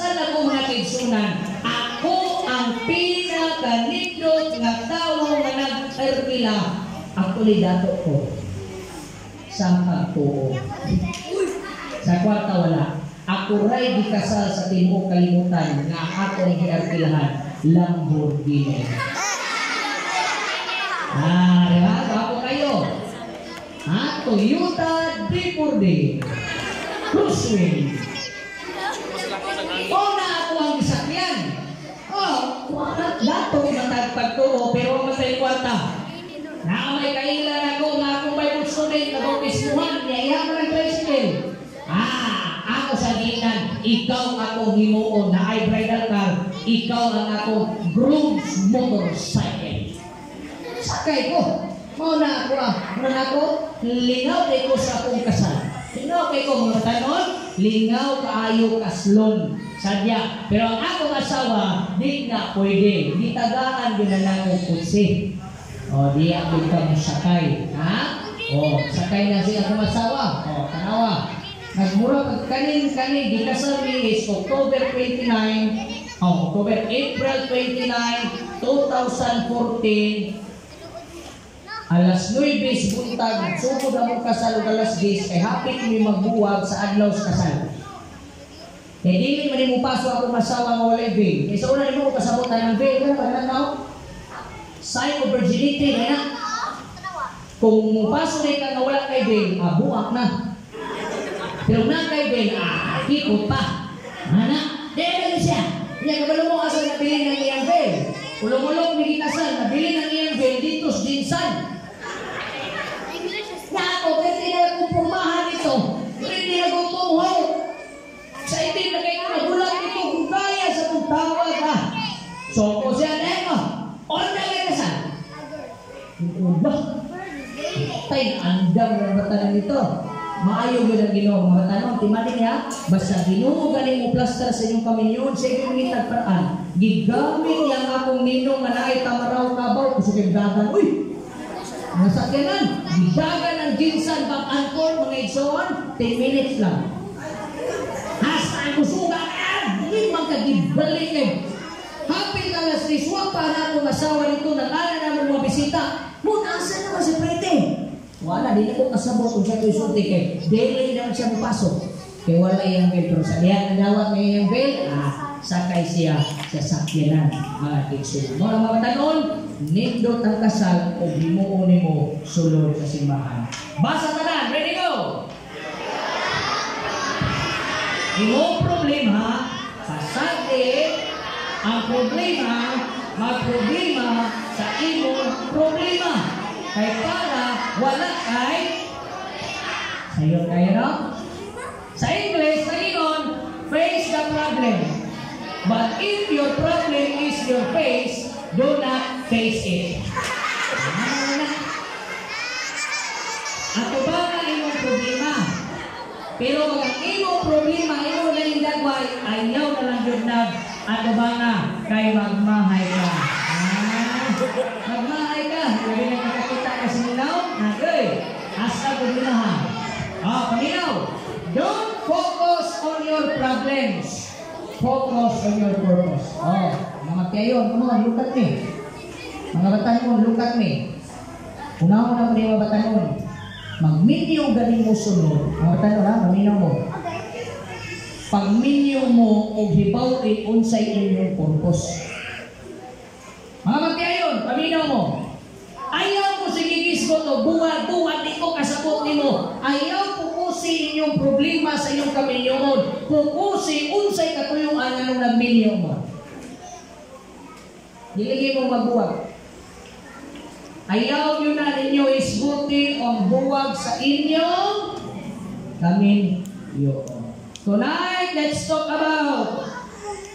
Sa ako mga kaigsunan, ako ang pinakanindot nga tao nga nag-arkila. Actually, dato ko. Sangkag ko. Sa kwarta wala. Ako ray gikasal sa timuok kalimutan nga akong giarkilahan Lamborghini. Diba? Ako kayo. Toyota D4D. Cruiseway. Na ako ang gisakyan. Dato matagpagtuo pero matay kwarta. May kailan ako nga akong may student na bautismuhan niya iyaman ang tricycle. Ako sa ginan, ikaw ako himuon na ay bridal car, ikaw ang ako groom's motorcycle. Sakay ko. Mauna ako, lingaw kay ko sa akong kasal. Lingaw kay ko mga tanon, lingaw kaayo kaslon. Sadya. Pero ang akong asawa, di nga pwede. Di tagaan ginanang kutsi. Di ako kang sakay. Sakay na siya akong asawa. Tanawa. Nagmura kanin-kanin, di kasal is April 29, 2014, alas 9 buntag, sumod ang kasal alas 10, ay hapit kami magbuwag sa adlaw sa kasal. Kaya di man mo paso akong asawa nga wala veil. Kaya sa una nimo ko kasabutan ng veil, ano ba na sign of virginity, kaya kung mupaso na ka nga wala kay veil, buwak na. Pero na kay veil, kipot pa. Dahil siya. Kaya kabalo mo asal nabili ng iyang veil. Ulong-ulong ni kinasal, nabili ng iyang veil dito sa Jinsan. Ako, pwede na kong pumahan ito. Pwede na kong tumuhaw. Sa itin na kayo nagulat ito kung kaya sa kong tawag ka. So, kung siya na ito, na kayo kasal. Tay, andam na batanan ito. Maayo yun ang Ginoo. Mga tanong, timali niya, basta Ginoo galing mo plaster sa inyong kaminyon, sa inyong itagparaan. Gigamit niyang akong ninong nga naay tamaraw kabaw, gusto kayong dagan. Uy! Nasakyanan, gidagan ng Jinsan, back-and-forth, mga igsoon, 10 minutes lang. Hasta ang kusuga, hindi magkagibalik eh. Hapit na las riswa pa na akong asawa nito, nag-ala na mga bisita. Muna, asa naman si Prete? Wala, di na ko kasabot kung siya ko'y sulti kay daily naman siya mapasok. Kaya wala yung bel. Pero sa lihat na dawat may yung bel, sakay siya sa sakyanan. Mga kiksin. Mga tanon, nindot ang kasal o himuon mo sulod sa simbahan. Basa tanan, ready go! Imo problema, pasante, ang problema, magproblema sa imo problema. Kay para wala kay sayo kayo, no? Sa English, sa Ingon, face the problem. But if your problem is your face, do not face it. Ato ba na imong problema? Pero ang imong problema, imong naling dagway, ayaw na lang yun na ato ba na kay magmahay ka. Magmahay ka. Lagi na nakakita ka sinilaw. Nagay. Asa ko dinahan. Paminaw. Don't focus on your problems. Focus on your purpose. Mga tiyayon, look at me. Mga batanon, look at me. Una-una mo na yung mga batanon. Mag-minyo galing mo sunod. Mga batanon, paminaw mo. Pag-minyo mo o hibaw unsay inyong purpose. Mga magkayon, paminaw mo. Ayaw mo sigigis ko to, buwad di ko kasabot ni mo. Ayaw pukusi inyong problema sa inyong kaminyon. Pukusi, unsay katuyuan anong nagminyo mo. Diligi mo magbuwag. Ayaw nyo na ninyo isbuti o buwag sa inyong kaminyon. Tonight, let's talk about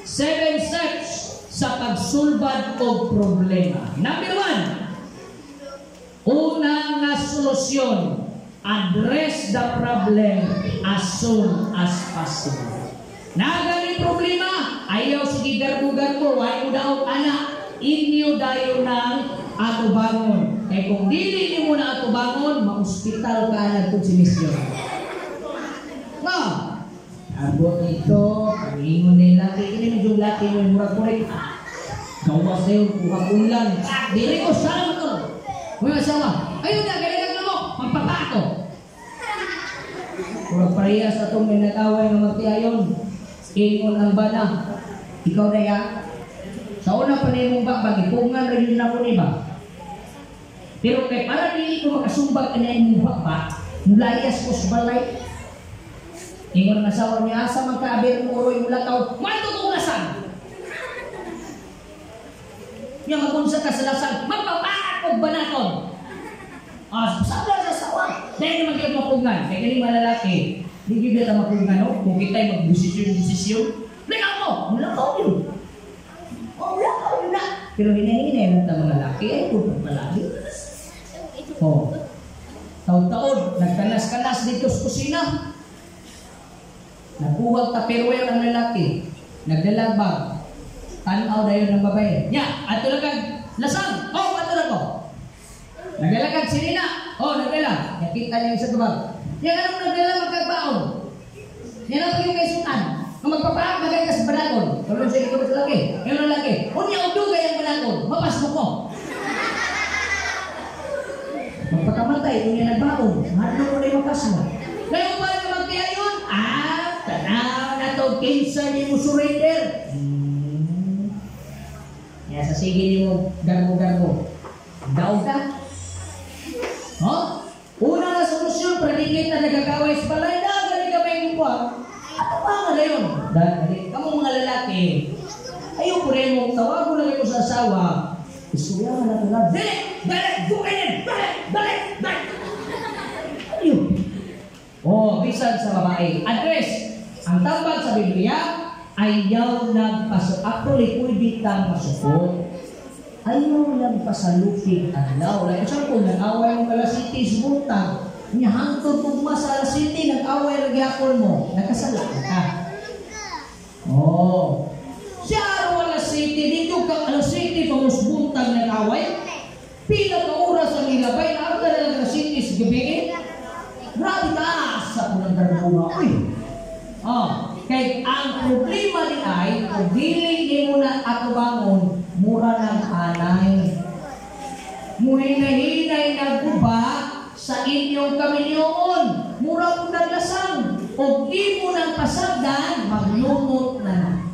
7 steps sa pagsulbad o problema. Number 1, unang nga solusyon, address the problem as soon as possible. Nagani problema, ayaw sige garbo-garbo, ayaw daw anak, inyo dayo ng atubangon. Kaya kung dili mo na atubangon, ma-hospital ka na kung sinisyon. Abot nito, pag-ingon nila magpulit. Gawas na yun, kuha-ulan. Dili ko, sana mo to. Mga asawa, ayun na, galing mo, magpapato. Kurang parehas sa itong may nag-away na magtiayon. Ingon ang bana. Ikaw na yan. Sa una pa na mong bakbag, ipungan rin na ko ba? Pero kay para dili ko makasumbag ka na yung bakbag, mulayas ko sa balay. Ingon ang asawa niya, asa magkaabir mo uroy mula tao, manto ko lasan. Niya magunsa ka sa lasan, magpapakot ba naton? Sabla sa asawa. Dahil naman kayo mapungan, kaya galing malalaki. Hindi kita mapungan, no? Kung kita'y mag-desisyon. Lakaw mo! Mulakaw yun. Mulakaw yun na. Pero hinahinay ng mga lalaki, ay putong palagi. Taon-taon, nagkanas-kanas dito sa kusina. Nagbuwag taperware ang lalaki. Nagdalagbag. Tanaw na yun ng babae. Nya, ato lang kag lasang. Ato lang ko. Nagdalagag si Nina. Nagdala. Nakita niya sa tubag. Yan anong nagdala magkagbaon. Yan ang pagyung kaisutan. Kung magpapaak, magay ka sa banakon. Tulong siya ito sa laki. Yung lalaki. Unya o dugay ang banakon. Mapas mo ko. Magpakamatay, kung yan nagbaon. Mahal mo na yung mapas mo. Ngayon ba na magkaya yun? Tanaw na ito. Kinsa niyo mo surrender. Yan, sa sige niyo garbo-garbo. Daog ka. Una na solusyon, predikit na nagagaway sa balay na, galing ka ba yung buwan? Ano ba nga na yun? Dahil kamong mga lalaki, ayaw po rin mo, tawag ko lang ito sa asawa, isuya na ito na, balik, bukainin, balik. Ayun. Bisan sa babae. Address, ang tambal sa Biblia, ayaw nagpasok. Actually, pwede kang masukot. Ayaw lang pasalupig adlaw. Like, saan kung nag-away mo kala city sa buntag, niya hangtod kung sa city, nag-away lagi ako mo, nagkasala ka. Siya wala city, dito ka ala city, pamus buntag nag-away, pila ka oras ang nilabay, naagda na lang na city sa gabi, grabe taas sa punang darbuha. Kaya ang problema ni ay, kung dili mo na ako bangon, mura ng anay. Muhinay-hinay na guba sa inyong kaminyoon. Mura mo naglasang. O di mo ng pasagdan, maglumot na.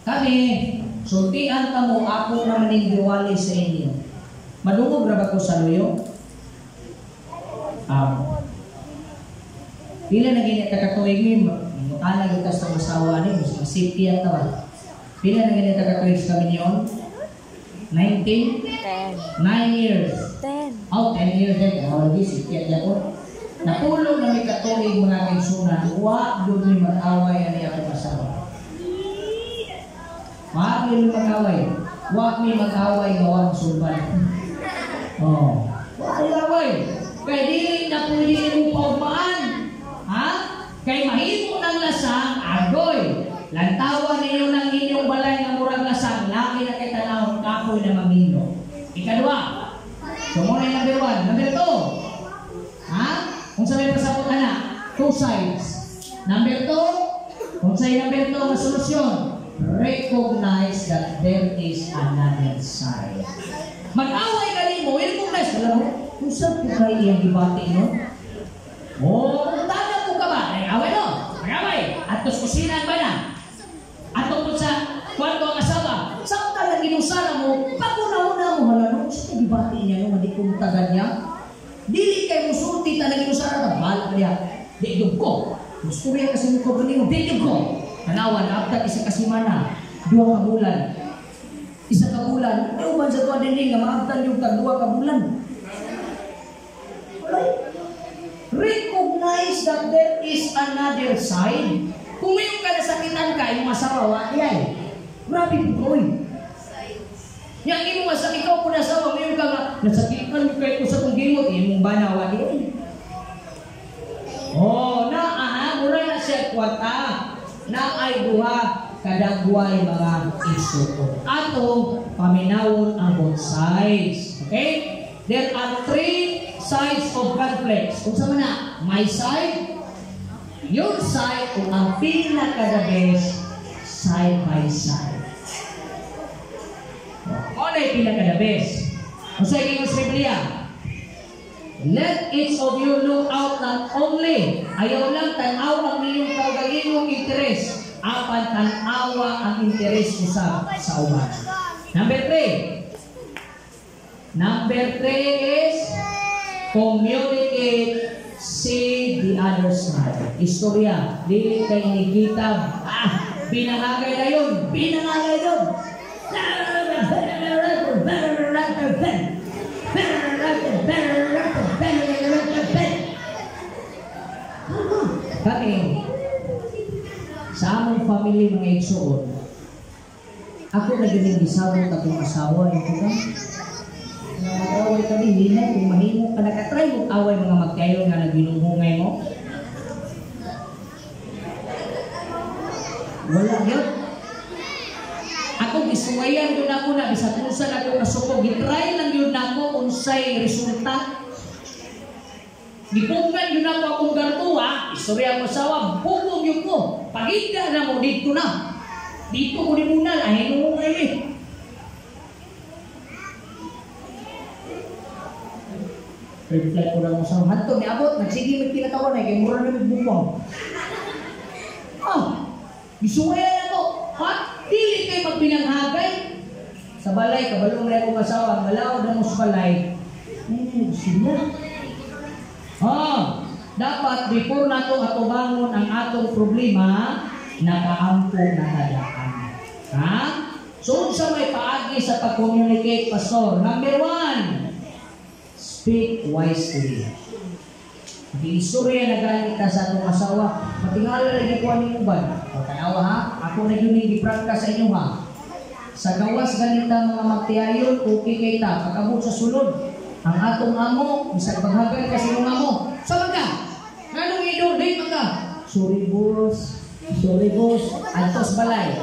Kami, sultian ka mo, ako na manindiwali sa inyo. Madungog na ba ko sa luyo? Pila na ganit kakatuig mo, mutala kita sa masawa ni, masipya tawa. Pila na ganit kakatuig sa kaminyoon? 19? 9 years. 10 years din. Lagi, sipya niya po. Napulong na may katuig mga kaisunan, huwag doon may mag-away ang iyong masawa. Huwag may mag-away. Huwag may mag-away gawang sulban. Huwag may away. Kaya dili na pwede mo paugmaan. Kay mahimo ng lasang, agoy. Lantawan ninyo ng inyong balay ng murang lasang, laki na kay tanawang kapoy na mamino. Ikadua. So muna yung number 1. Number 2. Kung sabi pa sa puta na, 2 sides. Number 2, kung sa'yo number 2 na solusyon, recognize that there is another side. Mag-away ka rin mo, recognize. Alam mo, kung saan po kayo iyang ibati, no? Tanda po ka ba? Away no? Mag-away. At tos kusinan ba na? At tungkol sa kwarto ang asawa, saan ka lang ginusara mo, pag-una-una mo, hala no? Saan ibati niya yung madikong tagan niya? Dili kayo musulti ta naging usara na bala niya. Di ko. Gusto rin kasi mo ko galing mo. Di ko. Tanawan na after isa kasimana, 2 ka bulan. Isa ka bulan. Ay uban sa tuwa din nga maabtan yung 2 ka bulan. Recognize that there is another side. Kung mayroon ka nasakitan ka, yung masawa, yan. Grabe po ko yang imo sa ikaw po nasawa, mayroon ka nga, nasakitan mo kayo sa kong gimot, imong banawa yun. Mura na siya kwata, na ay duha, kadagway mga iso. Ato, paminawon ang both sides. Okay? There are 3 sides of conflicts. Kung saan na, my side, your side, kung ang pinaka-the best side by side. Ano yung pinaka-the best? Kung sa English Biblia, let each of you look out not only, ayaw lang tanaw ang inyong kaugalingong interes, apan tanawa ang interes ko sa uban. Number 3. Number 3 is communicate, see the other side. Istorya, dili kay inigitab. Binangagay na yun. Binangagay yun. Kami, sa among family mga igsoon, ako na galing gisawot akong asawa. Ito ka? Nag-away ka din, hinay, kung mahimo ka nakatry mong away mga magkayo nga naginunghungay mo. Wala yun. Ako gisuwayan yun ako na bisag unsan ako kasukog. Gitry lang yun ako unsay resulta. Gipungan yun ako akong gartuwa. Istorya mo sawa, bukong yun ko. Paghinda na mo, dito na. Dito ko din muna, ahin mo ngayon eh. Reply ko lang mo sa hanto, may abot, nagsige may kinatawa na, kaya mura na may bukong. Gisuwayan ako. Dili kayo magpinanghagay. Sa balay, kabalong na akong asawa, malaw na mo sa balay. Sila. Dapat before nato atubangon ang atong problema, nakaampo na nadaan. So, sa may paagi sa pag-communicate, Pastor. Number 1, speak wisely. Di istorya na galing ka sa atong asawa, matingala lagi ko ang inuban. O tanawa ha, ako na yun yung iprangka sa inyo ha. Sa gawas ganita mga magtiayon, okay kay ta. Pagkabot sa sulod, ang atong amo, bisag paghagan ka sa inyong amo. Sama ka! Anong idol? Date ka! Sorry boss, antos balay.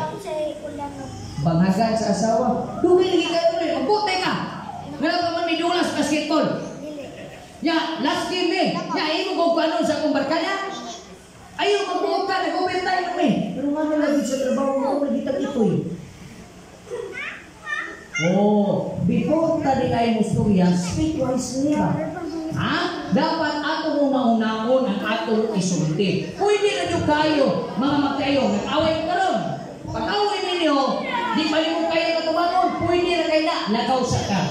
Banghagan sa asawa, dugay lagi ka ulit, magbutay ka! Ngayon pa man may dulas basketball. Ya, last game eh. Ya, imo ko ano sa akong barkada. Ayaw magbuot ka, nag-open tayo eh. Pero nga lagi sa trabaho ko, nagitag ito eh. Before tadi kayo mo storya, speak wisely ba? Dapat ato mo maunahon ang atong isulti. Pwede na nyo kayo, mga magkayo, nag-away ko karon. Pag-away ninyo, di palimong kayo katubangon, pwede na kayo na, lagaw sa ka.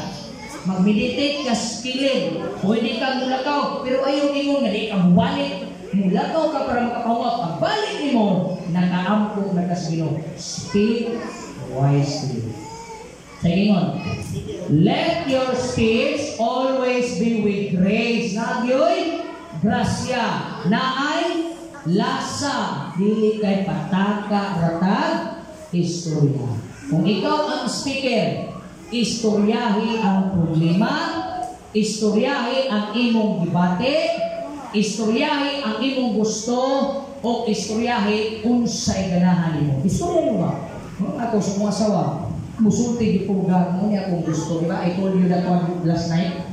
Mag-meditate ka skillin. Pwede kang mulakaw, pero ayaw ninyo nga di ka buwalit. Mulakaw ka para makapawag. Pagbalik mo, nakaampo na kasino. Speak wisely. Sige ngon. Let your speech always be with grace. Nagyoy, grasya. Naay, lasa. Dili kay pataka, ratag, istorya. Kung ikaw ang speaker, istoryahi ang problema, istoryahi ang imong gibate, istoryahi ang imong gusto, o istoryahi unsay ganahan nimo. Istorya ba? Ako sa mga asawa, musulti di po mo niya akong gusto. Diba? I told you that one last night.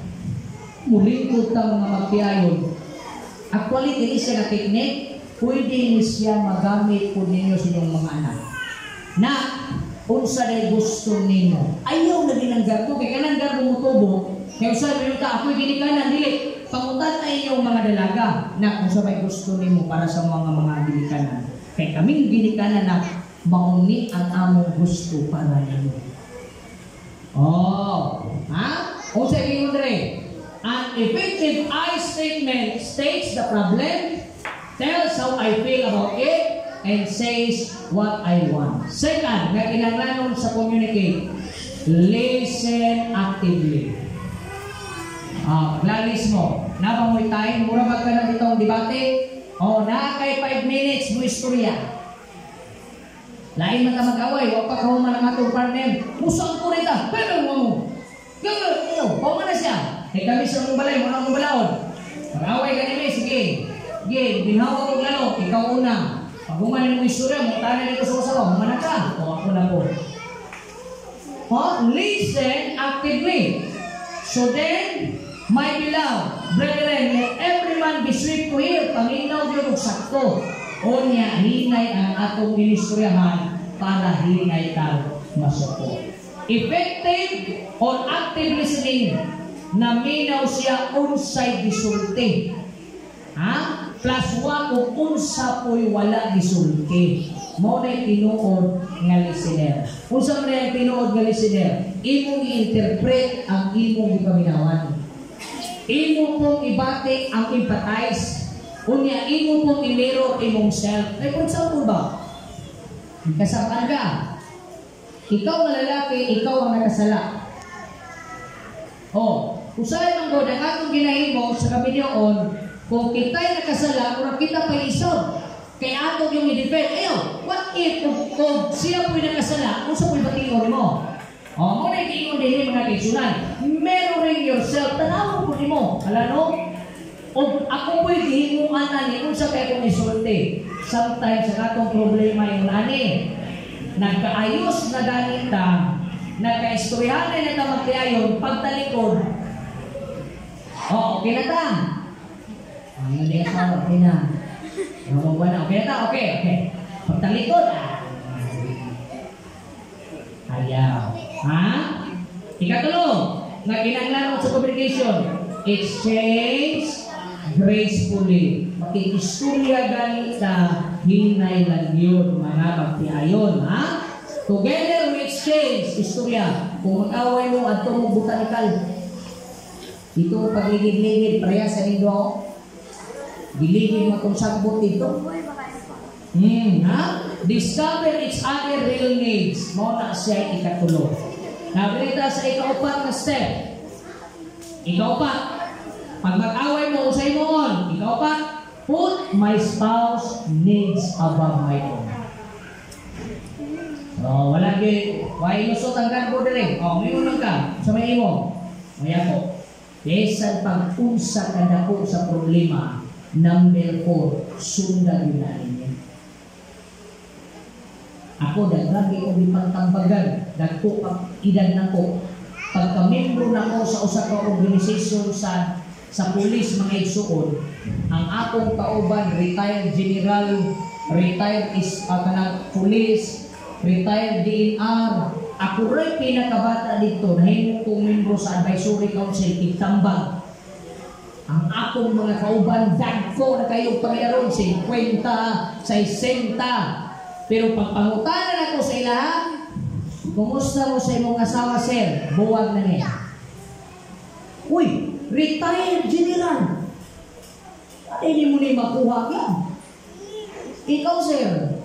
Mulingkod ta mga magtiayon. Actually, hindi siya na technique. Pwede niyo siya magamit po ninyo sa inyong mga anak. Na, unsa day gusto ninyo. Ayaw na ginanggar ko. Kaya kananggar mo tubo. Kaya sabi nyo ta, ako'y ginikanan. Dili. Pangutan na inyong mga dalaga. Na, unsa may gusto ninyo para sa mga ginikanan. Kaya kaming ginikanan na mauni ang among gusto para ninyo. Unsa yung dre? An effective I statement states the problem, tells how I feel about it, and says what I want. Second, nga kinahanglan sa communicate, listen actively. Paglalis mo, napamoy tayo, mura magka na ditong debate, na kay 5 minutes mo istorya. Lain man ka mag-away, wag pa kahuman ang atong partner, musang ko rita, pero mo. Gagawin, pao man na siya. Kaya kami sa mong balay, muna mong balaod. Mag-away ka nila, sige. Sige, binawa ko lalo, ikaw una. Pag humanin mo istorya, mutanan nito sa usawa, humanan ka. O ako na po. Listen actively. So then, my beloved brethren, let every man be swift to hear. Panginaw yun og sakto. O niya, hinay ang atong inistoryahan para hinay ka masuko. Effective or active listening, naminaw siya unsay gisulti. Ha? Plus 1 kung unsa po'y wala gisulti. Mo na'y tinuod nga listener. Unsa man na'y tinuod nga listener, imong i-interpret ang imong gipaminawan. Imo pong ibati ang empathize. Unya, imo pong i-mirror imong self. Ay, for example ba? Kasamaan ka. Ikaw na lalaki, ikaw ang nakasala. Usahay mang God, ang atong ginahimo sa kabinyoon, kung kita'y nakasala, kung kita pa isod, kaya atong yung i-defend. What if, kung siya po'y nakasala, kung sa po'y batingon mo? Muna ikiingon din mga kaisunan. Mirroring yourself, tanawang po mo. Alam o ako po'y gihimuan ani, kung sa kayo kong isulti. Sometimes, sa atong problema yung ani, nagkaayos na ganita, nagkaistoryahan na ito magtiayon, pagtalikod, okay na ta. Hindi ka sa okay na. Okay na ta, okay. Pagtalikod, ayaw. Ha? Ikatulo, nga kinanglan sa communication, exchange gracefully. Makikistorya ganita, hinay lang yun, mga magtiayon. Ha? Together we exchange istorya. Kung mag-away mo at mo botanikal, ito pagligid-ligid, pareha sa nindo ako. Giligid mo itong sagbot dito. Ha? Discover each other real needs. Muna siya ikatulo. Nabalita sa ikaupat na step. Ikaupat. Pag mag-away mo, usay mo on. Ikaupat. Put my spouse needs above my own. Wala gay. Why lusot ang ganbo dire? Mayroon ka. Sa may imo. Maya ko. Desan pag-unsa ka na po sa problema, number 4, sundan yun na ninyo. Ako, daglagi ko di pagtambagan, dagko pag idan na ko. Pagka-membro na ko sa usa ka organisasyon sa pulis mga igsuon, ang akong kauban, retired general, retired police, retired DNR, ako rin pinakabata dito, nahimong kong membro sa Advisory Council, Kitambang. Ang akong mga kauban, dagko na kayong pangyaron, 50, 60. Pero pagpangutanan ako sa ilahan, kumusta mo sa imong asawa, sir? Buwag na niya. Uy, retired general. Hindi mo na makuha yan. Ikaw, sir,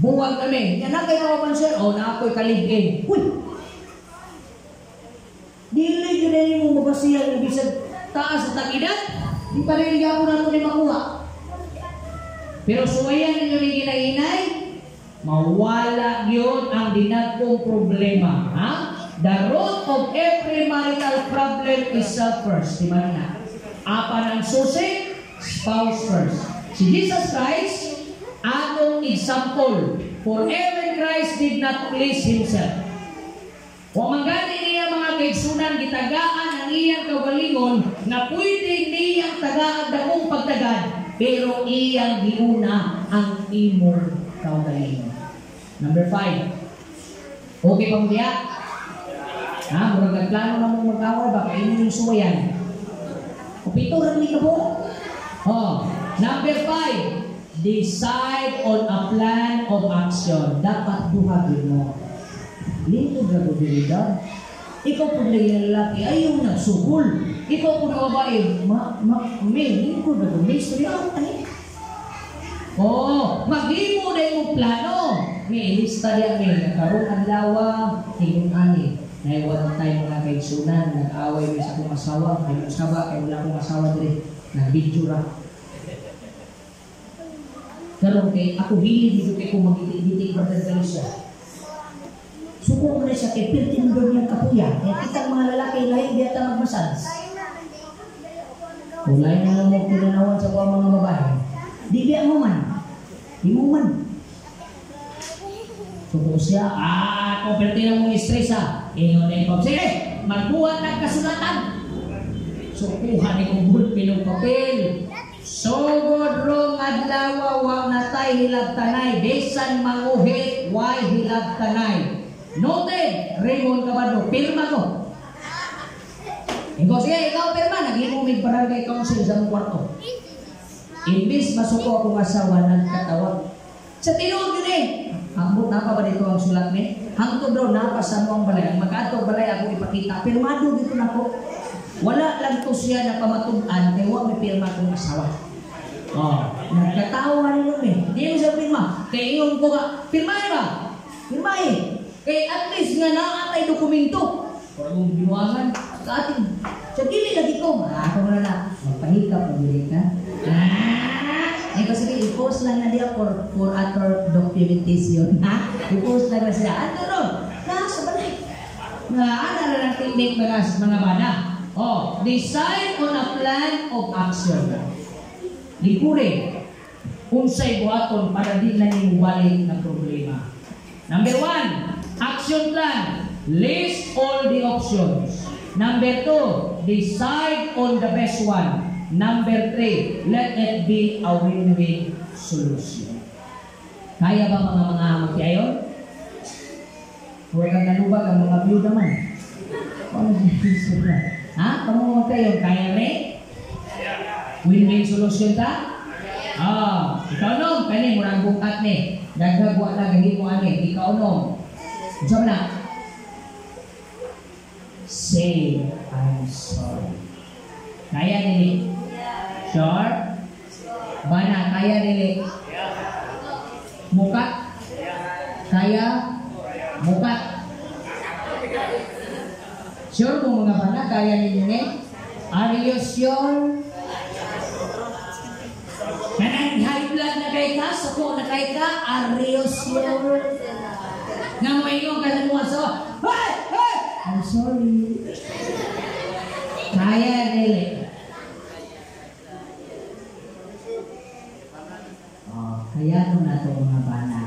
buwag kami. Yan na kayo man, sir. Na ako'y kaligin. Uy! Dili ka rin mong mabasiyan ng bisag taas sa takidan. Di pa rin ako na ito makuha. Pero suwayan ninyo ni ginainay, mawala yun ang dinagkong problema. Ha? The root of every marital problem is self first. Di ba na? Apa ng susi? Spouse first. Si Jesus Christ, atong example, for even Christ did not please Himself. Kung manggani niya mga kaigsunan, gitagaan ang iyang kaugalingon na pwede niyang tagaan dakong pagtagad, pero iyang giuna ang imong kaugalingon. Number 5. Okay pa mo diya? Murag nagplano na mong mag-away, baka inyo yung suwayan. O pito, rami ka po. Number 5. Decide on a plan of action. Dapat duhagin mo. Lingkod na posibilidad. Ikaw po na yung lalaki, ayaw nagsugol. Ikaw po na babae, lingkod na posibilidad. Maghimo na yung plano. May ilista niya, may nakaroon ang lawa, tingin ani. Naiwan tayo mga kaigsunan, nag-away may sa akong asawa, may asawa, kaya wala akong asawa din, nag-video ra. Pero kay ako hilig dito kay kung mag-itig brother siya. Suko mo na siya kay piltin doon niyang kapuya. Kaya kitang mga lalaki, lahi di ata magmasans. Kulay na lang mo pinanawan sa mga babae. Di biya mo man. Di mo man. Suko siya, kung piltin na mong stress ingon na ipag, sige, magbuhat ng kasulatan. Sukuhan ni kong bulpin ng papel. Sugod rong adlaw, wag na tayo hilabtanay, besan manguhit, why he loved Tanay. Noted, Raymond Cabado, pirma ko. Ikaw, sige, ikaw pirma, nag-imumig barangay council sa mong kwarto. Imbis masuko akong asawa, nagkatawag. Sa tinuod yun eh. Hambot na pa ba dito ang sulat ni? Hangtod daw napasa mo ang balay. Ang mag-ato balay ako ipakita. Pirmado dito na ko. Wala lang to siya na pamatuan kaya huwag may pirma kong asawa. Nagkatawa rin yun eh. Hindi mo siya pirma. Kaya iyon ko nga, pirmahin ba? Pirmahin. Kaya at least nga naatay dokumento. Para mong binuangan sa atin. Sa dili lagi ko. Ako na na. Magpahikap mo dili ka. Ay ko sabi, i-post lang na diya for other documentation. I-post lang na siya. Ano ron? Sa balay. Ano na lang technique mga bana? Decide on a plan of action. Likure. Unsay buhaton para di na nimubalik ng problema. Number 1, action plan. List all the options. Number 2, decide on the best one. Number 3, let it be a win-win solution. Kaya ba mga magtiayon? Huwag kang nalubag ang mga view naman. Kamu magtiayon, kaya rin? Win-win solution ta? Ikaw nung, kani murang bukat ni. Dagagwa na, gagin mo ani. Ikaw nung. Diyan na. Say, I'm sorry. Kaya nili? Sure? Bana, kaya nili? Mukat? Kaya? Mukat? Sure mo mga bana, kaya nili? Are you sure? Kanang high blood na kay ka, suko na kay ka, are you sure? Nga mo inong ka sa mga sawa, hey! Hey! I'm sorry. Kaya nili? Kaya nung na ito mga bana.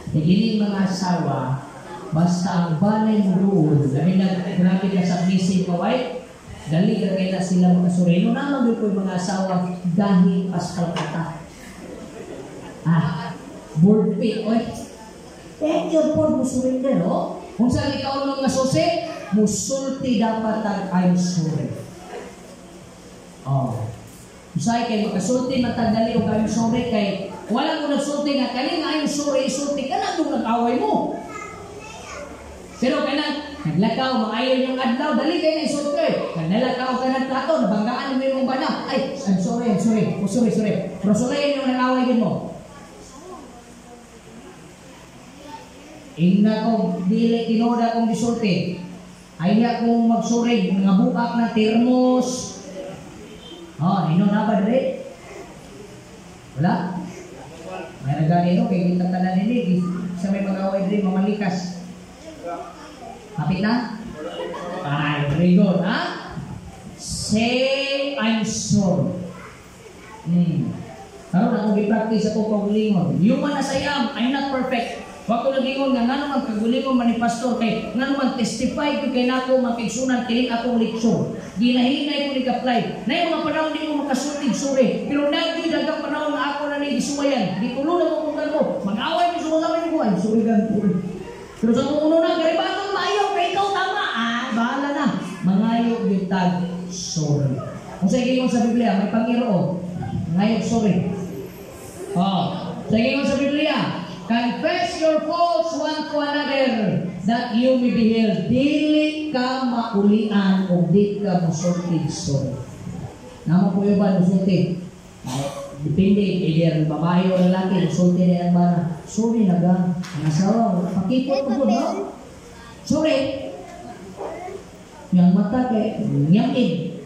Nagiling mga asawa, basta ang balay mo doon, dahil grabe ka sa missing kaway, dali ka kaya sila mga sureno, naman ko yung mga asawa dahil paskal kata. Board pit, oy. Yun po, musulin din, no? Kung saan ikaw nung nasusi, musulti dapat ang I'm sorry. Usay kay makasulti matagdali o I'm sorry kay wala ko nagsulti nga kani nga I'm sorry, isulti ka na nung nag-away mo. Pero kanang naglakaw, maayon yung adlaw, dali kayo na isulti. Nalakaw ka ng plato, nabanggaan mo yung bana. Ay, I'm sorry. Sorry. Pero sulayin yung nag-away mo. Ingna ko, dili tinoda kong disulti. Ay niya kong magsurig, mga bukak na termos. Ino na ba dali? Wala? May nagani no, kaya kita tanan nili, sa may mag-away dali, mamalikas. Kapit na? Very good, ha? Say, I'm sorry. Karoon ako i-practice ako pag-lingon. Human as I am, I'm not perfect. Wag ko nagingon nga naman kagulingon man ni pastor kay nga naman testify ko kay nako makigsunan kining akong leksyon. Ginahinay ko ni apply. Nay mga panahon di mo makasultig suri. Pero nagdi dagang panahon nga ako na ni gisuwayan. Di tulo na ko kung mag-away mo sa mga ko ay suri gan po. Pero sa uno na kay bagong maayo kay ikaw tama. Bahala na. Mangayo bitag sorry. Kung sa gingon sa Biblia may Panginoon. Ngayo sorry. Sa gingon sa Biblia confess your faults one to another that you may be healed. Dili ka maulian o di ka musultig sorry. Naman po yung ba musultig? Depende, either babae o lalaki, musultig na yan ba na sorry na ga, ang asawa, pakipot ko po, no? Sorry. Yang mata kay nyakin.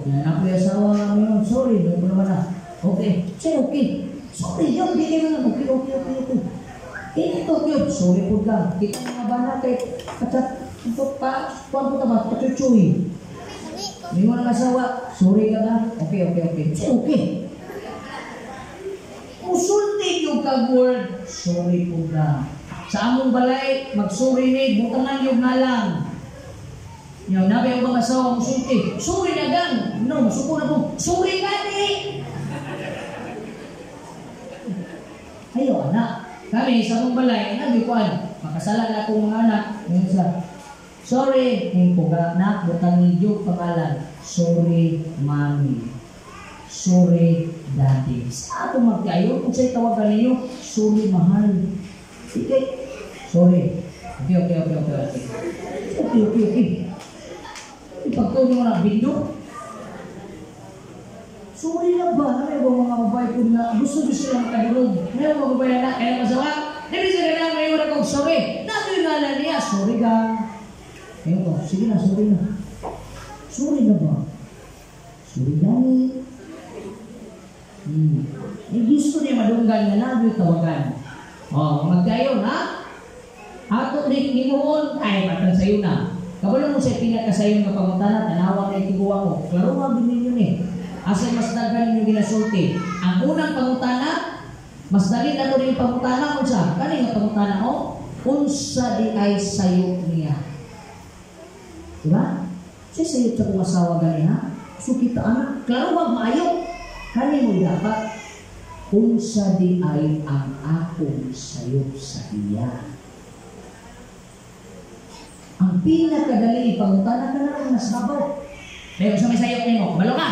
Yan ako yung asawa namin, sorry, doon ko naman na. Okay, say okay. Sorry, yun, hindi naman. Okay. Ito, sorry po ka. Kita mga bana kay kacat, kuwan po tama, pachuchuy. May mga asawa, sorry ka na. Okay. Okay. Musulti yung kag-word, sorry po ka. Sa among balay, mag-sorry ni, butangan yung ngalang. Yung nabi ang mga asawa, musulti. Sorry na gan. No, masuko na po. Sorry ka ni. Ayaw, anak. Kami, sa mong balay, nabikuan. Makasalan na akong mga anak. Ngayon siya, sorry, ngayon po, anak, butang niyo pangalan. Sorry, mami. Sorry, daddy. Sa ato magkayo, kung sa'yo tawagan ninyo, sorry, mahal. Sige, sorry. Okay. Ipagtuloy mo na video. Sorry na ba? May mga babae ko na gusto lang makadulog. May mga babae na kaya masawa. Hindi sila na may oras kong sorry. Natunala niya, sorry ka. Ayun ko, sige na, sorry na. Sorry na ba? Sorry na gusto niya madunggan na nabi tawagan. Magkayo ha? Ato rin gimuon, ay matang sayo na. Kabalo mo sa pinakasayon na pangutana, tanawa na itiguwa mo. Klaro nga din yun Asay mas dagan yung ginasulti. Ang unang pangutana, mas dali na rin yung pangutana kung sa kaning nga pangutana mo, unsa di ay sayo niya. Diba? Siya sayo sa kong asawa gani ha? So kita anak, klaro wag maayo. Kani mo dapat, unsa di ay ang akong sayo sa iya. Ang pinakadali pangutana ka na rin nasabaw. Pero sa may sayo mo, balo ka.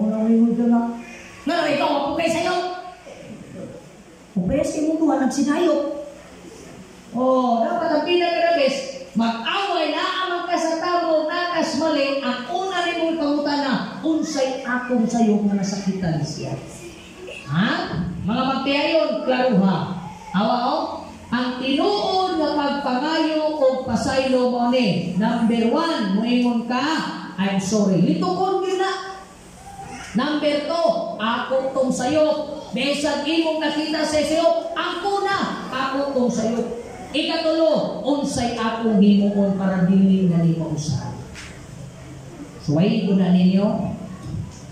Nawingon ka na. Nga, ikaw, ako kayo sa'yo. Upayas kayo mo tuwa, nagsinayok. Dapat ang pinag-arabis, mag-away na amang ka sa tamo, nakas mali, ang una rin mong pangutan na, unsay akong sa'yo na nasakitan siya. Ha? Mga magtiyayon, klaro ha. Awa ang tinuod na pagpangayo o pasaylo mo ni, number 1, muingon ka, I'm sorry. Litukon yun na. Number 2, ako tong sayo. Besag imong nakita sa sayo, ako na. Ako tong sayo. Ikatulo, unsay akong himuon para dili na ni mausap. Suway ko na ninyo.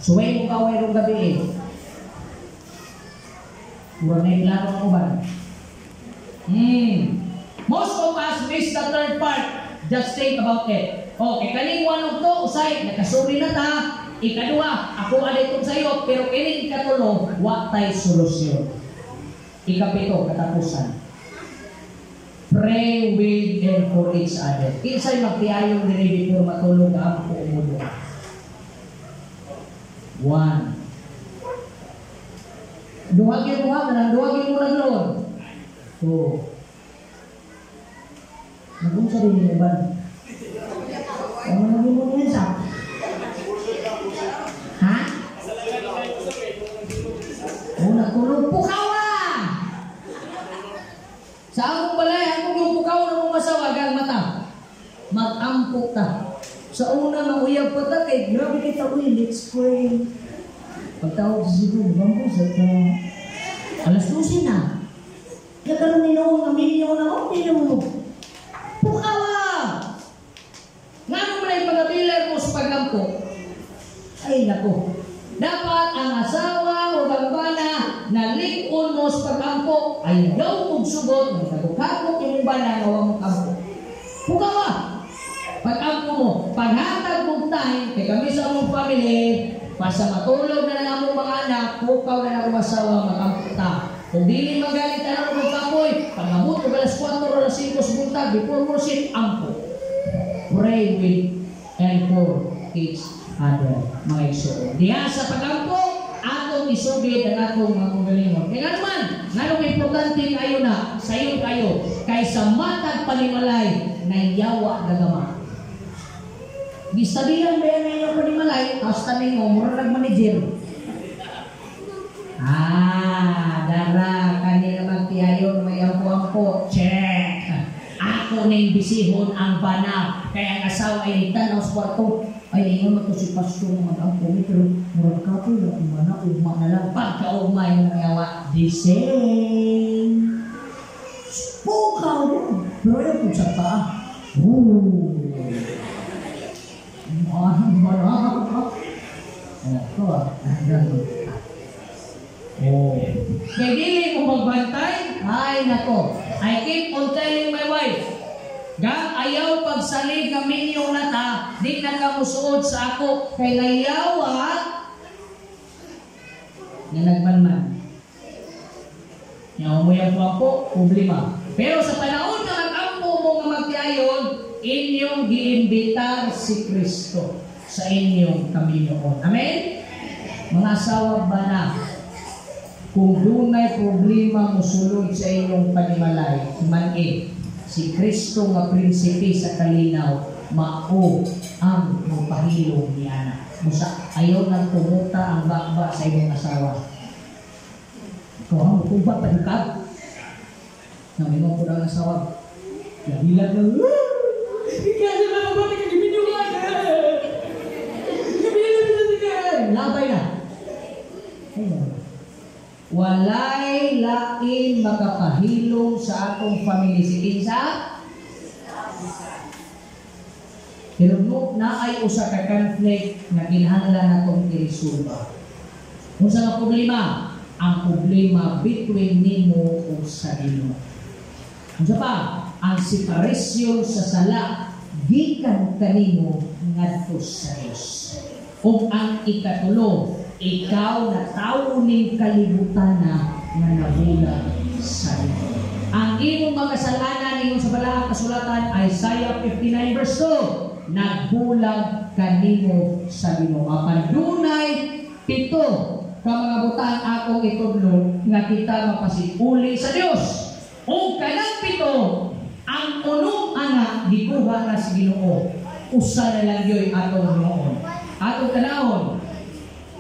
Suway mo kaway rong gabi Mura na yung laro ng uban. Most of us miss the third part. Just think about it. Kaning one of to, usay, nakasuri na ta. Ikadua, ako aditong sayo, pero kining ikatulo, watay solusyon. Ikapito, katapusan. Pray with and for each other. Kinsay magtiayong dili before matulog ang ako umulo. 1. Duwagin mo ha, duwagin mo lang doon. 2. Nagungsa rin yung iban. Ano naging mo niyan sa? Ha? Nagkulong pukawa! Sa akong balay, akong yung pukawa ng mga masawagang mata. Mag-ampok ta. Sa una, mauyab pa ta kay grabe kita, let's pray. Pagtawag sa siguro, bangko sa ito. Alas 12 na. Kaya karoon ninoong na minyo na, pukawa! Nga mo na yung pagabilar mo sa pag-ampok. Ay, nako. Dapat ang asawa o gambana na likon mo sa pag-ampok ay daw mong sugot ng nagukakot yung bana na huwag mong ampok. Pukawa! Pag-ampok mo, paghatag mong time, kay kami sa among family, pasa matulog na lang among mga anak, pukaw na lang asawa, mag-ampok ta. Kung dili magalit na lang magkapoy, pag-amot ko alas 4 o alas 5 sa buntag, before mo sit, ampok. Pray with and for each other, mga igsoon. Diya sa pag-ampok, atong isugid ang atong mga magalingon. Kaya naman, nanong importante kayo na, sayo kayo, kaysa matag panimalay, na yawa gagama. Gisabihan ba yan na inyong panimalay, hasta ninyo, mura nag-manager. Dara, kanina magtiyayon, may ampo-ampo, check. Ako na bisihon ang bana, kaya ang asawa ay tanaw sa kwarto. Ay, ngayon mo si pastor na mag-ampo, pero murag ka po, yung bana, ugma na lang. Pagka-ugma yung yawa, the same. Pukaw yun. Pero yun kung sa paa. Kaya dili mo magbantay, ay nako. I keep on telling my wife, Gag ayaw pagsalig ng minyong nata, di na ka musuod sa ako, kay nayawa nga nagmanman. Yung mo yung po, problema. Pero sa panahon na mag-ampo mo nga magtiayon, inyong giimbitar si Kristo sa inyong kaminoon. Amen? Mga asawa ba na, kung dunay problema musulod sa inyong panimalay, man-i, si Kristo nga prinsipe sa kalinaw, mao ang mapahilong niya. Musa, ayaw nang tumuta ang bakba sa inyong asawa. Ikaw ang mutuba, panikab. Naminong ko ng asawa. Nabilang na, ikaw na mabuti ka, giminyuhan ka. Labay na. Walay lain makapahilong sa atong family. Sige sa? Pero no, naay usa ka conflict na kinahanglan natong i-resolve. Unsa nga problema? Ang problema between nimo ug sa Ginoo. Unsa pa? Ang separation sa sala gikan kanimo ngadto sa Dios. Ug ang ikatulo, ikaw na tawo ning kalibutan na nabulag sa Ginoo. Ang imong mga kasalanan ninyo sa balaang kasulatan, Isaiah 59 verse 2, nagbulag kanimo sa Ginoo. Apan dunay 7 ka mga butang akong itudlo nga kita mapasipuli sa Dios. O kanang 7, ang unong ana gikuha na sa Ginoo. Usa na lang yoy atong Ginoo. Atong tanawon.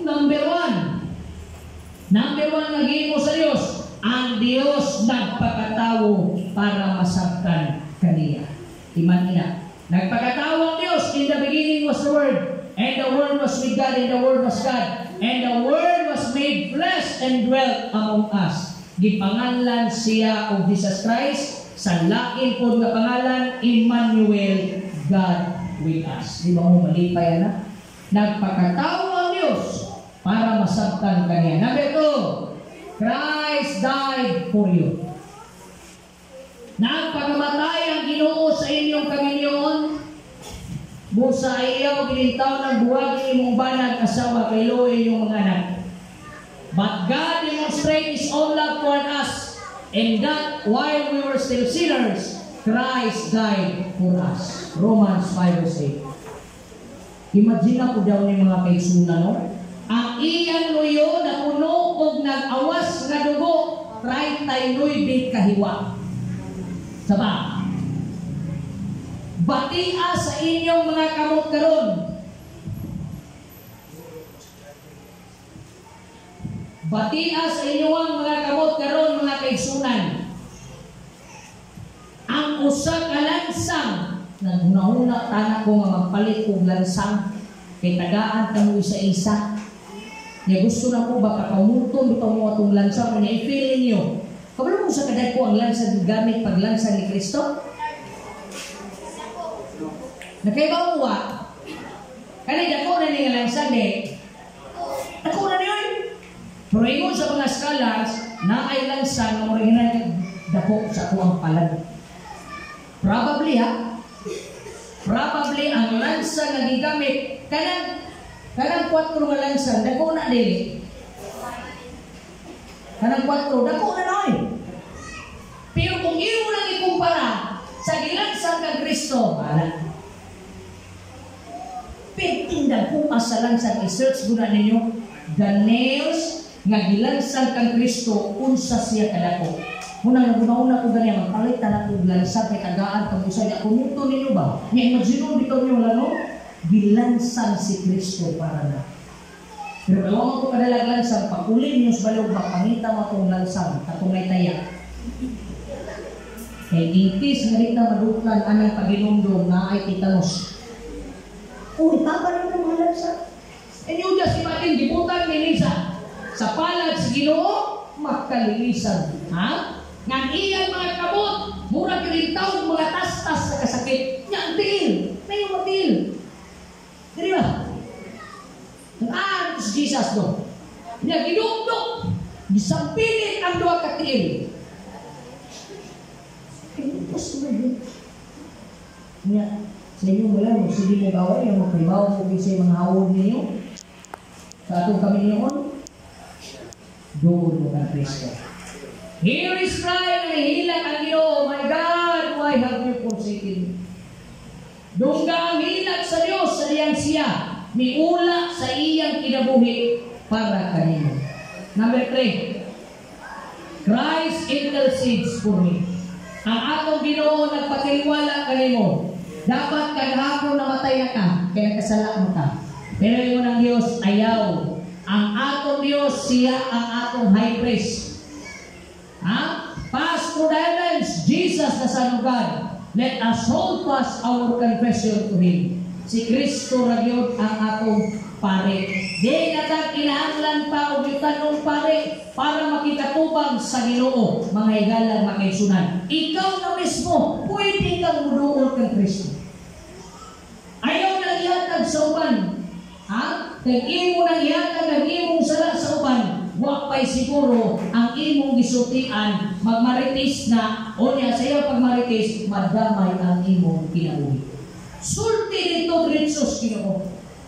Number 1 nga gihimo sa Dios, ang Dios nagpakatawo para masabtan kaniya. Iman ina. Nagpakatawo ang Dios. In the beginning was the Word, and the Word was with God, and the Word was God, and the Word was made flesh and dwelt among us. Gipanganlan siya o Jesus Christ sa lain po nga pangalan, Emmanuel, God with us. Di ba mo malipay na? Nagpakatawo ang Diyos para masabtan kaniya. Number 2, Christ died for you. Nagpakamatay ang Ginoo sa inyong kamilyon. Busa ayaw gilintaw ng buwag imong banag asawa kay Loy yung mga anak. But God demonstrated His own love toward us, and that while we were still sinners, Christ died for us. Romans 5 verse 8. Imagine ako daw ni mga kaigsunan, no? Ang iyang luyo na puno og nag-awas nga dugo, 39 kahiwa. Sama. Batia sa inyong mga kamot karon. Batia sa inyong mga kamot karon, mga kaigsunan. Ang usa ka lansang naguna-una tanak ko nga magpalit og lansang kay tagaan kamo isa-isa. Nga gusto na ko baka kaumuton bitaw mo atong lansang nga i-feel ninyo. Kabalo mo sa kaday ko ang lansang gamit pag lansang ni Kristo? Nakaibaw mo wa? Kani dako na ni nga lansang eh. Dako na niyo. Pero ingon sa mga scholars na ay lansang nga original dako sa kuwang palad. Probably ang lansa nga gigamit kanang 4 nga lansa dako na dili. Kanang 4 dako na noy. Pero kung imo lang ikumpara sa gilansang kang Kristo, ala. Pintindag kung sa lansang i-search guna ninyo the nails nga gilansang kang Kristo unsa siya kadako. Muna naguna-una ko ganyan, magpalit na ng lansang kay tagaan, pag-usay niya, kumuto ninyo ba? Nga imagino dito niyo wala, no? Gilansang si Kristo para na. Pero kailangan ko kadalag lansang, pag-ulin niyo sa balog, pangita mo itong lansang, katong taya. Kaya itis, ngarita maduklan, anang paginundong na ay titanos. Uy, taba rin ng mga lansang. And you just imagine, dibutan ni Lisa, sa palad si Ginoo, makalilisan. Ha? Nga iyan mga kabot, mura kilintaw mga tastas sa kasakit. Nga ang tiil, may yung tiil. Di ba? Ang si Jesus do. Nga ginugdok, gisampilit ang doa ka tiil. Kinupos mo din. Nga, sa inyo wala, sige mo gawin, yung magkaibaw mo kasi mga hawod ninyo. Sa atong kami niyon, doon mo ka Kristo. Here is crying, nahihilang ang Ginoo, my God, why have you forsaken me? Dungga ang hilag sa Diyos, sa diyang siya, miula sa iyang kinabuhi para kanino. Number 3, Christ intercedes for me. Ang atong Ginoo nagpakiliwala kanimo. Dapat kahapon namatay na ka, kaya nakasala mo ka. Pero yung ng Diyos, ayaw. Ang atong Diyos, siya ang atong high priest. Pass through the heavens, Jesus na Son of God. Let us hold fast our confession to Him. Si Kristo ragyod ang atong pare. Di natag kinahanglan pa o gitanong pare para makikatubang sa Ginoo, mga higalang makaisunan. Ikaw na mismo, pwede kang muduol kang Kristo. Ayaw na ihatag sa uban. Kag imo na ihatag ang imong sala sa uban. Wa pa'y siguro ang imong gisutian magmaritis na o niya sa iyo pagmaritis madamay ang imong kinabuhi. Sulti dito Dritsos Ginoo.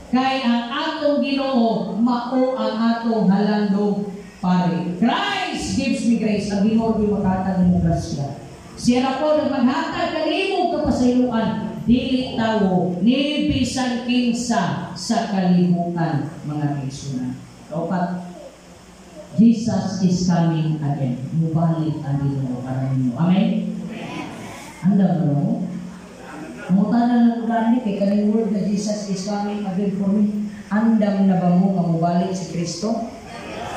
Kay ang atong Ginoo mao ang atong halandong pare. Christ gives me grace. Ang Ginoo di makatag mo grasya. Siya na po nagmaghatag ng imong kapasayloan dili tawo ni bisan kinsa sa kalibutan mga kaigsunan. Kaupat, Jesus is coming again. Mubalik ang Ginoo para ninyo. Amen? Handa ba mo? Mutana ng ulan ni kay kaning word na Jesus is coming again for me. Andam na ba mo nga mubalik si Kristo?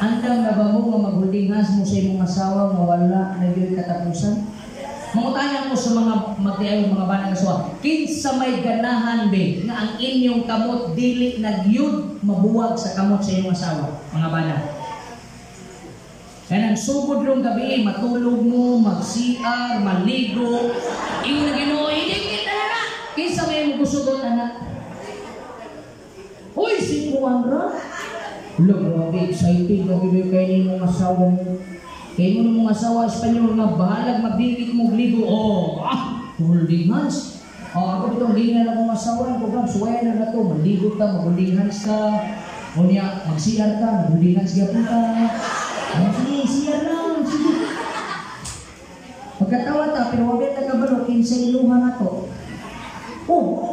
Andam na ba mo nga maghudingas mo sa imong asawa nga wala na gyud katapusan? Mangutana ko sa mga magtiayong mga banang kaswa, kinsa may ganahan be nga ang inyong kamot dili nagyud mabuwag sa kamot sa inyong asawa, mga bana. Kaya nang sugod rong gabi, matulog mo, mag-CR, maligo, iyong na Ginoo, hindi kita na. Kinsa may mo gusugot, anak? Uy, si Juandra. Look, grabe, excited. Grabe kayo ni mong asawa mo. Kayo mo mong asawa, Espanyol nga, bahalag, magdikit mo, gligo. Holding hands. Ako itong lingan akong asawa, ang program, suwaya na to. Maligo ka, mag-holding hands ka. O niya, mag-CR ka, mag-holding hands ka. Sige, siya lang. Sige. Pagkatawa ta, pero wabit na kabalo, kinsa iluha na to.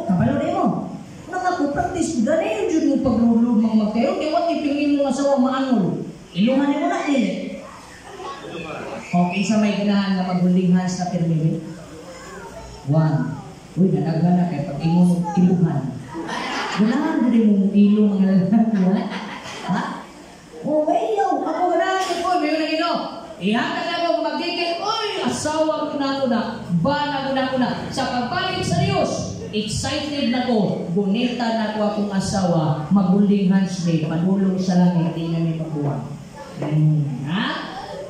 Kabalo na mo. Nakakupractice, gano'n yun yung paglulog mga magkayo. Kaya wag ipingin mo asawa maanol. Iluha ni mo na din. Kinsa may ganahan na mag-holding hands na permili. 1. Uy, nanaghan na kayo pag ingon iluhan. Ganahan din mo ilo mga lalaki. Ayaw, ako ganahan ko, may unang ino. Ihatag ako magdikit, asawa ko na, bana ko na. Sa pagbalik sa Diyos, excited na ko, gunita na ko akong asawa, maguling hands may, padulong sa langit, di na may pagbuwag.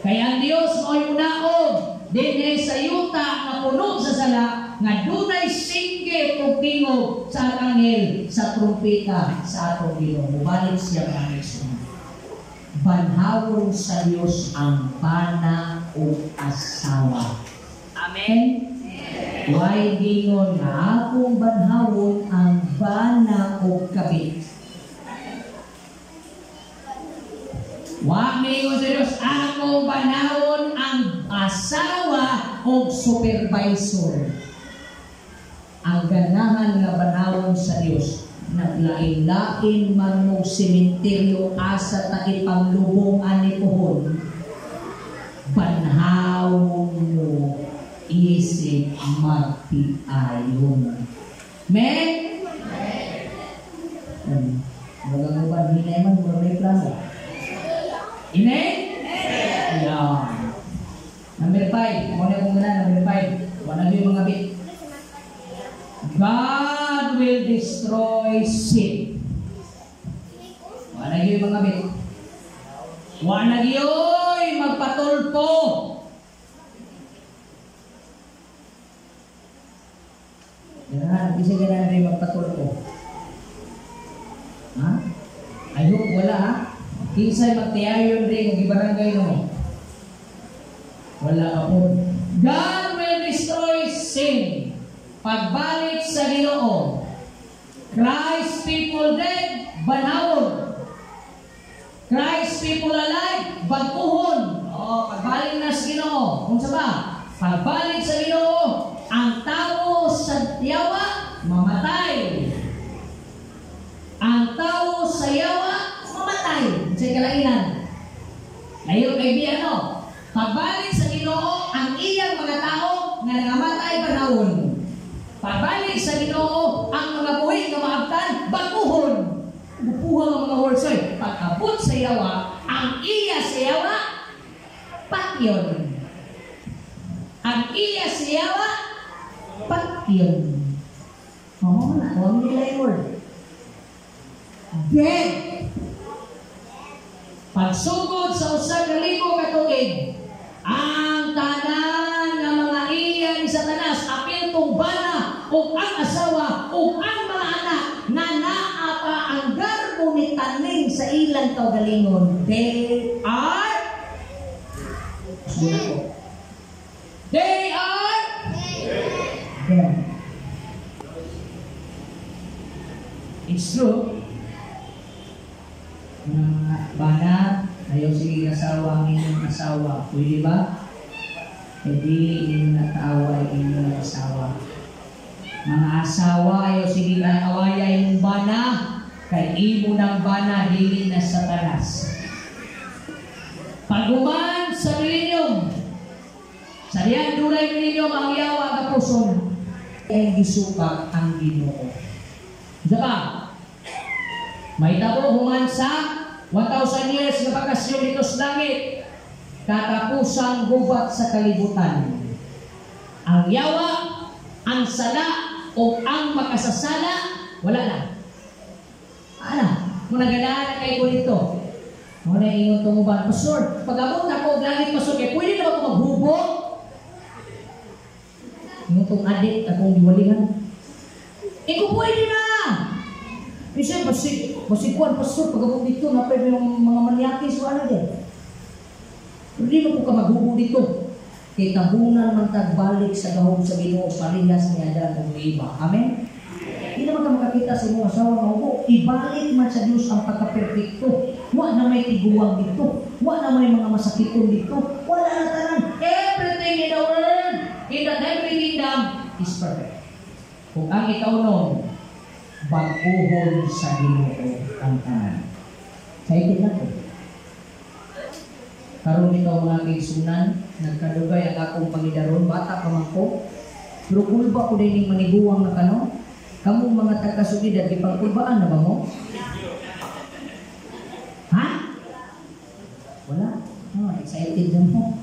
Kaya ang Diyos mo'y unaog, din sa yuta na puno sa sala, nga dunay singgit o tingog sa anghel sa trumpeta sa atong Ginoo. Mubalik siya mga Yesus. Banhawon sa Diyos ang bana o asawa. Amen? Why gingon nga akong banhawon ang bana o kabit? Why gingon sa Diyos akong banhawon ang asawa o supervisor? Ang ganahan nga banhawon sa Diyos naglain-lain man mo sementeryo asa ta ipanglubong ani pohon banhawon mo isip magtiayon. Men? Walang uban, hinay man, walang may plano. Inay? Yeah. Number 5. Muna kong gana, number 5. Wala yung mga bit. God will destroy sin. Wala yung mga bit. Wala yung magpatulpo. Yan, isa ka na rin magpatulpo. Ha? I hope wala ha? Kinsay magtiyayon rin kung ibarangay mo. Wala ka po. God will destroy sin. Pagbalik sa Ginoo. Christ people dead, banawon. Christ people alive, baguhon. Pagbalik na sa Ginoo. Ginoo. Unsa ba? Pagbalik sa Ginoo, ang tao sa yawa mamatay. Ang tao sa yawa mamatay. Sa kalainan. Layo kay biyano. Pagbalik sa Ginoo, ang iyang mga tao nga nangamatay panahon. Pagbalik sa Ginoo, ang mga buhi nga maabtan baguhon. Bupuha ang mga horsoy. Pagkabot sa yawa, ang iya sa yawa patyon. Ang iya sa yawa patyon. Oo na, huwag nila yung word. Dead. Pagsugod sa usa ka libo ka tuig, ang tanan ng mga iya ni Satanas, apil tong bana o ang asawa o ang mga anak na naa pa ang garbo ni taning sa ilang kaugalingon. They are dead. It's true. Mga bana, ayaw sige asawa ang inyong asawa. Pwede ba? Hindi inyong natawa inyong asawa. Mga asawa, ayaw sige awaya inyong bana, kay imo ng bana, dili na Satanas. Paguman sa milenium, sa riyan dunay milenium ang yawa ka puson, ay gisukak ang Ginoo. Diba? May tabo human sa 1,000 years na bakasyon dito sa langit, katapusang gubat sa kalibutan. Ang yawa, ang sala, o ang makasasala, wala na. Ano? Kung naganahan na kayo dito, muna ingon tumuban, Pastor, pag-abot na ko, langit Pastor, kaya pwede na ba ako maghubog? Ingon tong adik, akong diwalihan. Ikaw pwede na! Kasi pasikuan Pastor, pag-abot dito, napay yung mga manyakis, wala din. Hindi mo po ka maghubog dito. Kay tabunan man tagbalik sa gahom sa Ginoo parehas niya dahil ng iba. Amen? Hindi naman ka makakita sa inyong asawa ng ubo. Ibalik man sa Diyos ang pagka-perfecto. Wa na may tiguang dito. Wa na may mga masakiton dito. Wala na tanan. Everything in the world, in the heavenly kingdom, is perfect. Kung ang ikaw noon, baguhon sa Ginoo ang tanan. Excited na po. Karon ikaw mga kaigsunan, nagkadugay ang akong pangidaron, bata pa man ko. Pero kulba ko din yung maniguang na kano. Kamong mga taga-sugidad, ipagkulbaan na ba mo? Ha? Wala? Oh, excited na mo.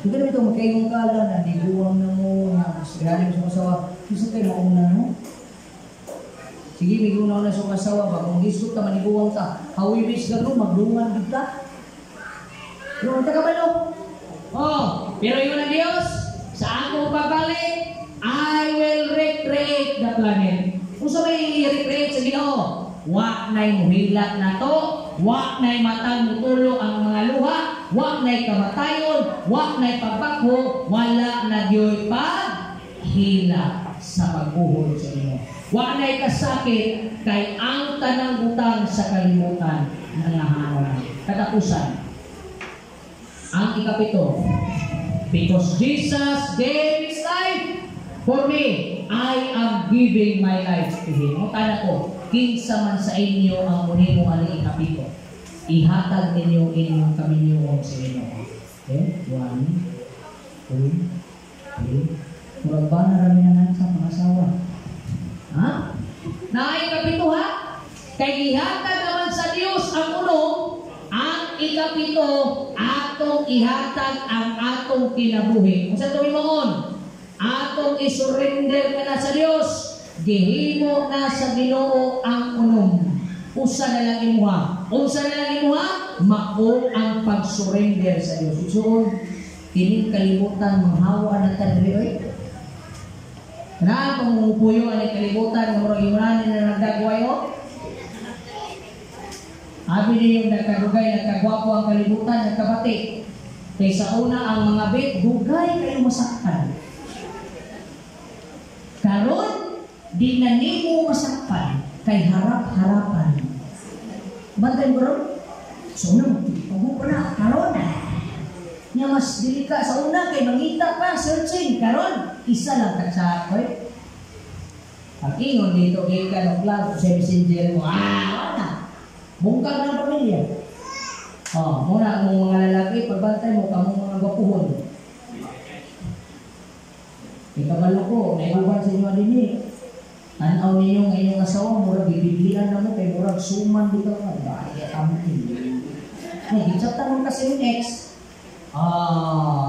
Hindi na ito, magkaigong kala na, niguang na mo, sigurado mo sa masawa. Gusto kayo mauna no? Sige, may gunaw na sa masawa ba? Kung gusto ka, maniguang ka, hawibis ka no, magdungan kita. Yung tagabalo. Oh, pero yun ang Diyos, sa akong pagbalik, I will recreate the planet. Kung sa may recreate sa Ginoo, wak na'y muhilat na to, wak na'y matang mutulo ang mga luha, wak na'y kamatayon, wak na'y pagbakho, wala na diyo'y paghila sa pagbuhol sa Ginoo. Wak na'y kasakit, kay ang tanang butang sa kalimutan ng nahawa. Katapusan. Ang ikapito, because Jesus gave His life for me, I am giving my life to Him. O tala ko, kinsa man sa inyo ang munimo ang ikapito, ihatag ninyo inyong kaminyoon sa inyo. Okay? 1, 2, 3. Murag ba na rami na sa mga asawa? Ha? Naikapito ha? Kay ihatag naman sa Diyos ang unong, ang ikapito, atong ihatag ang atong kinabuhi. Kung sa tuwing maon, atong isurrender ka na sa Diyos, gihimo na sa Ginoo ang unong. Usa na lang imuha. Usa na lang imuha, mao ang pag-surrender sa Diyos. So, tining kalibutan, mahawa na tadri, oy. Kana, kung umupuyo ang kalibutan, murag imunanin na nagdagwayo, abi din yung nagkadugay, nagkagwapo ang kalibutan, nagkabati. Kaysa una ang mga bet, dugay kayo masaktan. Karon, di na nimo masaktan, kay harap-harapan. Bantay mo ron? So na, pag-upo na, karon na. Nya mas dili ka sa una kay mangita pa searching karon isa lang ka sa ako'y. Ang ingon dito kay ka ng club sa messenger mo. Wala. Bungkag ng pamilya. Muna ang mga lalaki pagbantay mo kamong mga gwapuhon. Ikabalo ko, naibuban sa inyo din eh. Tanaw ninyo ng inyong asawa, murag bibiglian na mo, kay murag suman dito ka. Bahaya kami. Gitsat tanong kasi yung ex.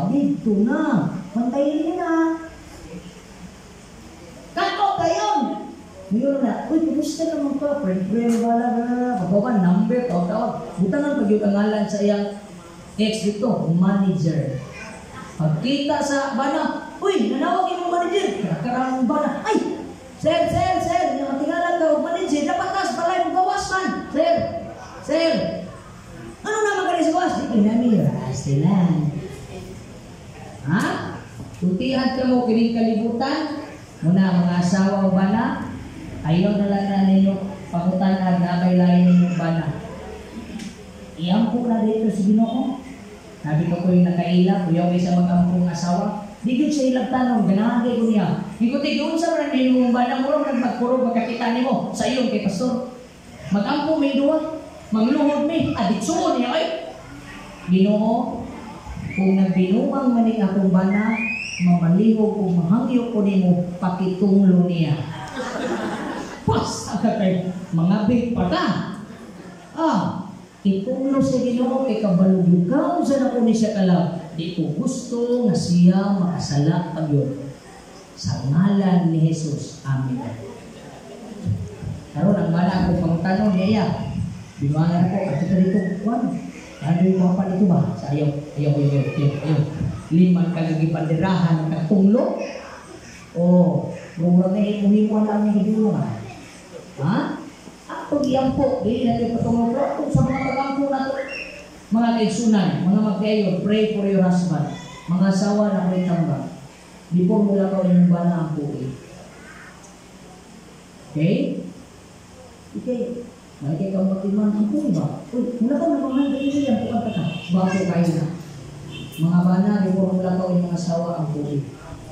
Dito na. Pantayin niyo na. Kako kayo! Ngayon na, uy, kumusta naman ka? Friend, bala. Pagbawa, number, tawag. Butangan pag yung angalan sa iyang ex dito, manager. Pagkita sa bana, uy, nanawag yung manager. Karakarang bana, ay! Sir, natingala ka, manager, dapat kas, balay mo gawas man. Sir, ano naman ka rin sa gawas? Di namin, rasti lang. Ha? Tutihan ka mo, kining kalibutan. Muna, mga asawa o bana, ayaw na lang na ninyo pangutanan na kailangan ninyong bana. Iampo na dito si Ginoo. Sabi ko yung nakaila, kuyaw kayo sa mag-ampong asawa. Di ko siya ilang tanong, ganahan ko niya. Di ko tigiyon sa mga ninyong bana mo lang magpuro magkakita mo sa iyo kay pastor. Mag-ampo may duwa, magluhod may, aditsuon niya ay. Ginoo, kung nagbinuang maning akong bana, mamalihog kung mahangyo ko nimo pakitunglo niya. Pas, agad mga big pata. Itunglo sa Ginoo kay kabaludugaw sa nako ni siya kalab. Di ko gusto nga siya makasala pagyon. Sa ngalan ni Jesus. Amen. Karon ang bana ko pangtanong niya. Binuangan ako at ito dito. Ano yung mga palito ba? Sa ayaw. Liman kalagi pandirahan ng tunglo. Mura na imuhimuan lang yung hidungan. Ha? Ako iyampo. Di na yung patunglo ko. Sa mga tagampo na ito. Mga kaigsunan, mga magkayon, pray for your husband. Mga asawa na may tambang. Before mo lang yung bana ang buhay. Okay? Nakikita kang matiman ang buhay ba? Mula ka naman ganyan yan, bukan ka. Bago kayo na. Mga bana, before mo lang yung mga asawa ang buhay.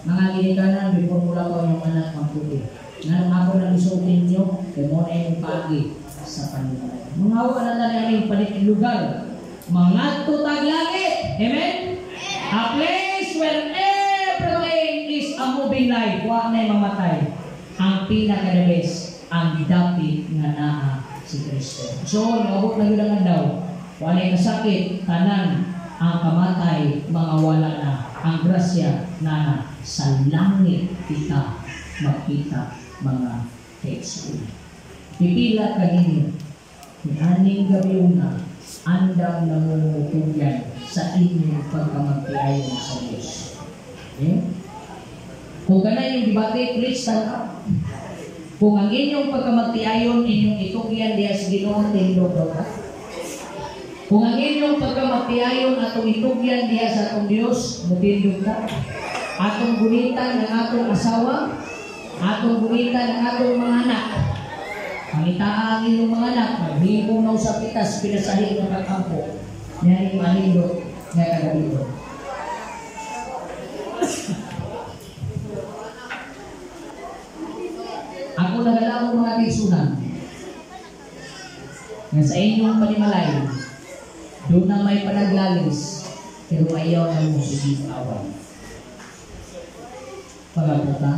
Mga ginikanan, before mo lang yung anak ang buhay. Nga nang ako nag-isutin nyo, kaya mo na yung pagi sa kanila. Mga awa na yung palit lugar. Mga tutag langit. Amen? A place where everything is a moving life. Huwag na yung mamatay. Ang pinaka-the-best, ang dapit nga naa si Kristo. So, nabot na yun daw. Huwag na yung kasakit, tanan, ang kamatay, mga wala na. Ang grasya na sa langit kita makita mga text. Pipila kanino. Aning gabi una. Andam namumutugan sa inyong pagkamagtiayon sa Diyos. Okay? Kung ganun yung debate, please stand up. Kung ang inyong pagkamagtiayon, inyong itugyan diya sa Ginoo, tindog daw ka. Kung ang inyong pagkamagtiayon atong itugyan diya sa atong Diyos, mutindog ka. Atong gunitan ng atong asawa, atong gunitan ng atong mga anak. Ang itaang inyong mga anak, maghihipong na sa pitas, pinasahin ng kakampo. Yan yung malindot na kagabito. Ako nagalaw mga kaisunan na sa inyong panimalay, doon na may panaglalis, pero ayaw na mo sige away. Pagkaputa,